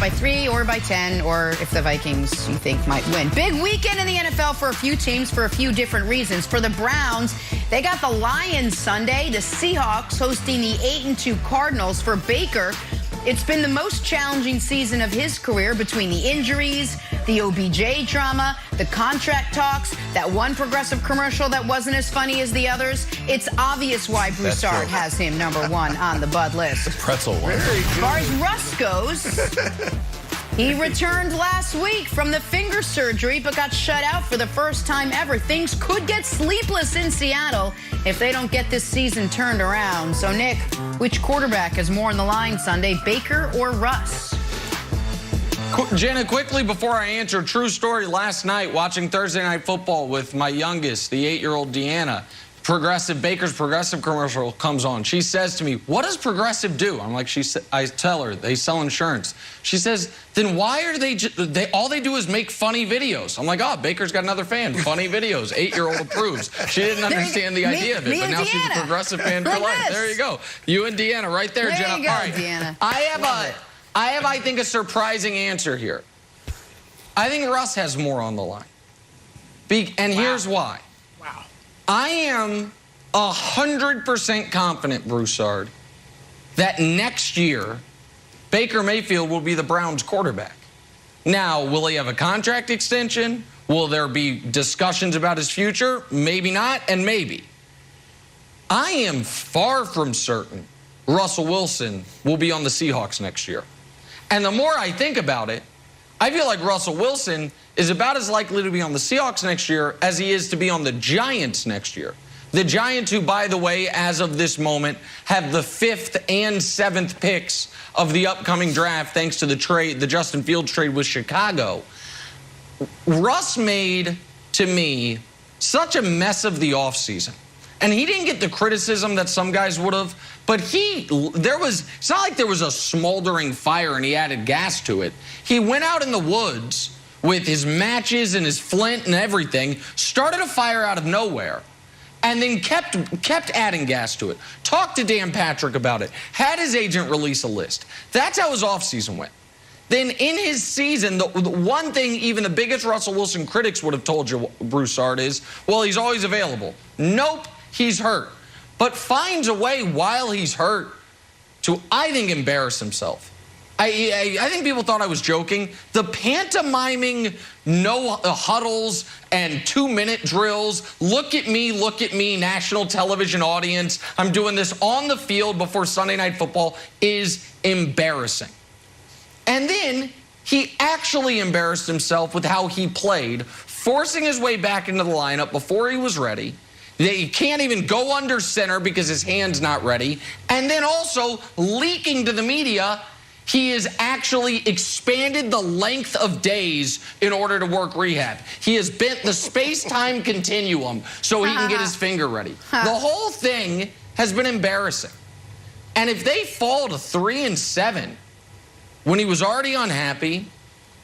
by 3 or by 10, or if the Vikings you think might win. Big weekend in the NFL for a few teams for a few different reasons. For the Browns, they got the Lions Sunday, the Seahawks hosting the 8-2 Cardinals. For Baker, it's been the most challenging season of his career between the injuries, the OBJ drama, the contract talks, that one Progressive commercial that wasn't as funny as the others. It's obvious why Broussard has him #1 on the Bud list. The pretzel one. As far as Russ goes, he returned last week from the finger surgery but got shut out for the first time ever. Things could get sleepless in Seattle if they don't get this season turned around. So, Nick, which quarterback has more on the line Sunday, Baker or Russ? Jenna, quickly before I answer, true story, last night watching Thursday Night Football with my youngest, the 8-year-old Deanna, Baker's Progressive commercial comes on. She says to me, "What does Progressive do?" I'm like, I tell her, they sell insurance. She says, "Then why are all they do is make funny videos?" I'm like, "Oh, Baker's got another fan, funny videos, 8-year-old approves." She didn't understand the idea of it, but now she's a Progressive fan for life. There you go. You and Deanna right there, Jenna. There you go, all right. Deanna. I think, a surprising answer here. I think Russ has more on the line. And here's why. Wow. I am 100% confident, Broussard, that next year, Baker Mayfield will be the Browns quarterback. Now, will he have a contract extension? Will there be discussions about his future? Maybe not, and maybe. I am far from certain Russell Wilson will be on the Seahawks next year. And the more I think about it, I feel like Russell Wilson is about as likely to be on the Seahawks next year as he is to be on the Giants next year. The Giants, who, by the way, as of this moment, have the 5th and 7th picks of the upcoming draft thanks to the Justin Fields trade with Chicago. Russ made, to me, such a mess of the offseason. And he didn't get the criticism that some guys would have, but it's not like there was a smoldering fire and he added gas to it. He went out in the woods with his matches and his flint and everything, started a fire out of nowhere, and then kept adding gas to it. Talked to Dan Patrick about it, had his agent release a list. That's how his offseason went. Then in his season, the one thing even the biggest Russell Wilson critics would have told you, Broussard, is, well, he's always available. Nope, he's hurt. But finds a way while he's hurt to, I think, embarrass himself. I think people thought I was joking. The pantomiming no huddles and 2-minute drills, look at me, national television audience, I'm doing this on the field before Sunday Night Football, is embarrassing. And then he actually embarrassed himself with how he played, forcing his way back into the lineup before he was ready. He can't even go under center because his hand's not ready. And then also leaking to the media, he has actually expanded the length of days in order to work rehab. He has bent the space-time continuum so he can get his finger ready. The whole thing has been embarrassing. And if they fall to 3-7, when he was already unhappy,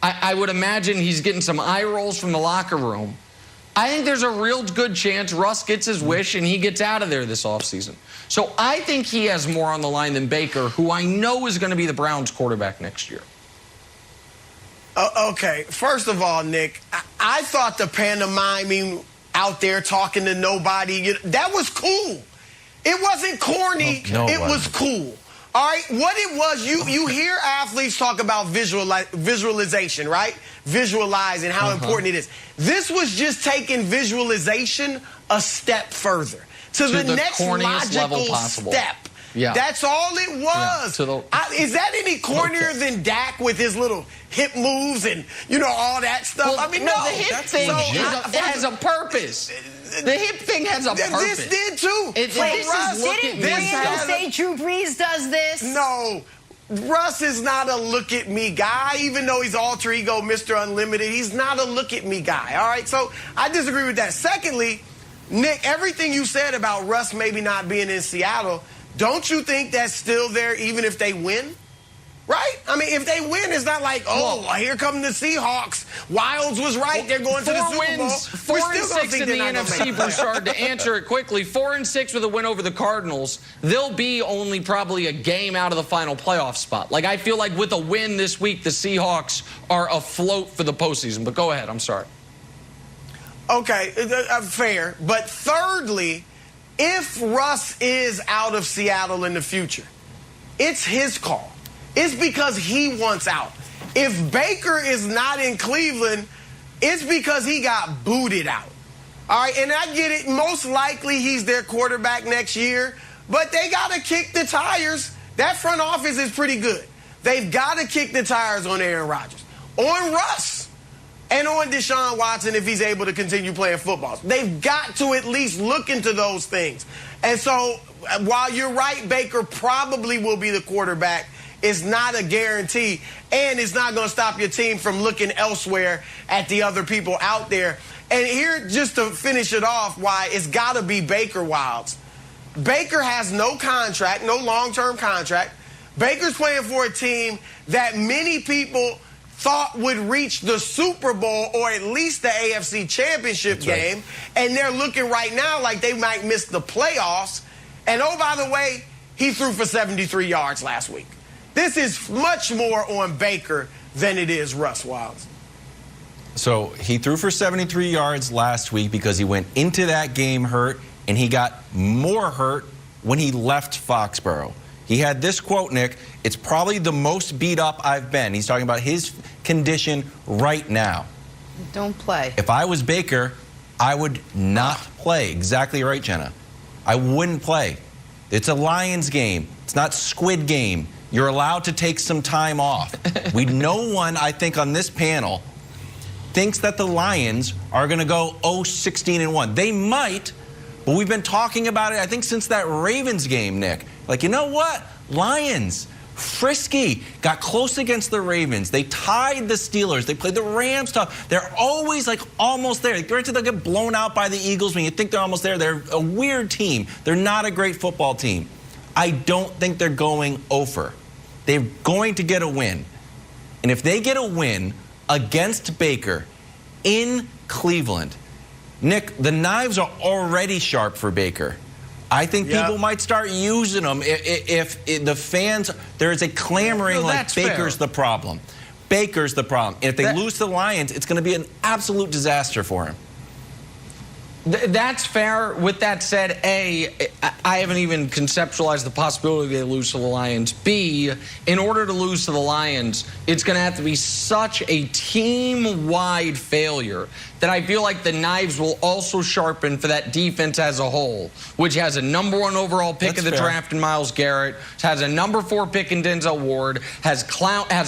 I would imagine he's getting some eye rolls from the locker room. I think there's a real good chance Russ gets his wish and he gets out of there this offseason. So I think he has more on the line than Baker, who I know is going to be the Browns quarterback next year. Okay, first of all, Nick, I thought the pantomiming out there talking to nobody, that was cool. It wasn't corny. It was cool. All right, what it was, you hear athletes talk about visualization, right? Visualizing how important it is. This was just taking visualization a step further to the next logical step. Yeah. That's all it was. Yeah, is that any cornier than Dak with his little hip moves and, all that stuff? Well, I mean, no. The hip thing has a purpose. The hip thing has a purpose. This did too. Didn't say Drew Brees does this? No. Russ is not a look-at-me guy, even though he's alter ego Mr. Unlimited. He's not a look-at-me guy, all right? So I disagree with that. Secondly, Nick, everything you said about Russ maybe not being in Seattle, don't you think that's still there even if they win? right? I mean, if they win, it's not like, oh, here come the Seahawks. Wilds was right. They're going to the Super Bowl. 4-6 in the NFC, Broussard, to answer it quickly. 4-6 with a win over the Cardinals. They'll be only probably a game out of the final playoff spot. Like, I feel like with a win this week, the Seahawks are afloat for the postseason. But go ahead. I'm sorry. Okay, fair. But thirdly, if Russ is out of Seattle in the future, it's his call. It's because he wants out. If Baker is not in Cleveland, it's because he got booted out. All right, and I get it. Most likely he's their quarterback next year, but they got to kick the tires. That front office is pretty good. They've got to kick the tires on Aaron Rodgers, on Russ, and on Deshaun Watson if he's able to continue playing football. They've got to at least look into those things. And so while you're right, Baker probably will be the quarterback, it's not a guarantee, and it's not going to stop your team from looking elsewhere at the other people out there. And here, just to finish it off, why it's got to be Baker Wilds. Baker has no contract, no long-term contract. Baker's playing for a team that many people thought would reach the Super Bowl or at least the AFC Championship game, and they're looking right now like they might miss the playoffs. And oh, by the way, he threw for 73 yards last week. This is much more on Baker than it is Russ Wilds. So he threw for 73 yards last week because he went into that game hurt, and he got more hurt when he left Foxborough. He had this quote, Nick, "It's probably the most beat up I've been." He's talking about his condition right now. Don't play. If I was Baker, I would not play. Exactly right, Jenna. I wouldn't play. It's a Lions game. It's not Squid Game. You're allowed to take some time off. No one, I think, on this panel thinks that the Lions are going to go 0-16-1. They might, but we've been talking about it, I think, since that Ravens game, Nick. Like, you know what? Lions, frisky, got close against the Ravens. They tied the Steelers. They played the Rams tough. They're always, like, almost there. Granted, they'll get blown out by the Eagles when you think they're almost there. They're a weird team. They're not a great football team. I don't think they're going over. They're going to get a win. And if they get a win against Baker in Cleveland, Nick, the knives are already sharp for Baker. I think people might start using them if the fans, there's a clamoring like Baker's the problem. Baker's the problem. And if they lose to the Lions, it's going to be an absolute disaster for him. That's fair. With that said, A, I haven't even conceptualized the possibility they lose to the Lions. B, in order to lose to the Lions, it's going to have to be such a team-wide failure that I feel like the knives will also sharpen for that defense as a whole, which has a #1 overall pick of the draft in Myles Garrett, has a #4 pick in Denzel Ward, has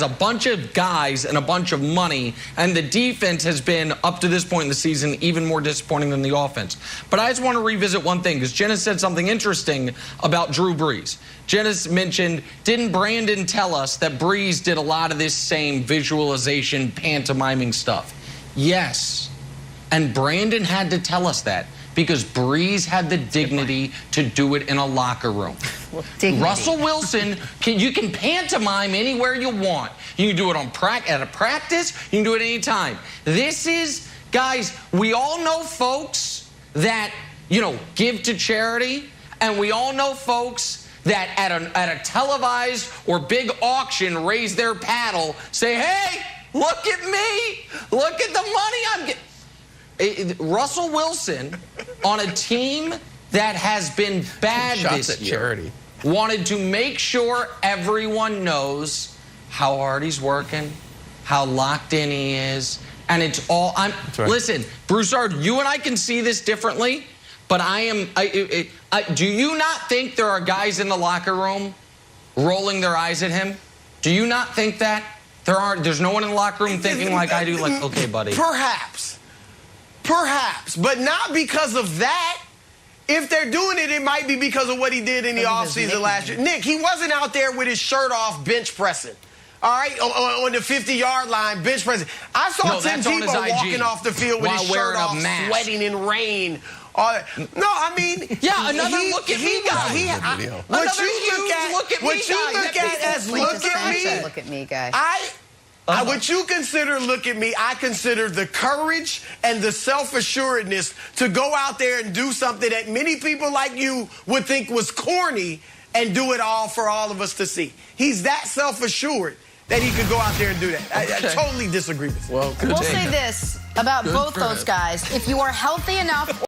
a bunch of guys and a bunch of money, and the defense has been, up to this point in the season, even more disappointing than the offense. But I just want to revisit one thing, because Jenna said something interesting about Drew Brees. Jenna mentioned, didn't Brandon tell us that Brees did a lot of this same visualization, pantomiming stuff? Yes. And Brandon had to tell us that because Brees had the dignity to do it in a locker room. Russell Wilson, you can pantomime anywhere you want. You can do it at a practice. You can do it anytime. This is, guys, we all know folks that, give to charity, and we all know folks that at a televised or big auction raise their paddle, say, hey, look at me. Look at the money I'm getting. Russell Wilson, on a team that has been bad this year, wanted to make sure everyone knows how hard he's working, how locked in he is, and it's all. Listen, Broussard, you and I can see this differently, but do you not think there are guys in the locker room rolling their eyes at him? Do you not think that? There's no one in the locker room thinking like I do, like, okay, buddy. Perhaps, but not because of that. If they're doing it, it might be because of what he did in the offseason last year. Nick, he wasn't out there with his shirt off bench pressing. All right, on the 50-yard line, bench pressing. I saw Tim Tebow walking off the field with his shirt off, sweating in rain all that. No, I mean, Yeah, another look at me guy. What you look at as look at me guy. What you consider look at me, I consider the courage and the self-assuredness to go out there and do something that many people like you would think was corny and do it all for all of us to see. He's that self-assured that he could go out there and do that. I totally disagree with you. Well, we'll say this about both those guys. If you are healthy enough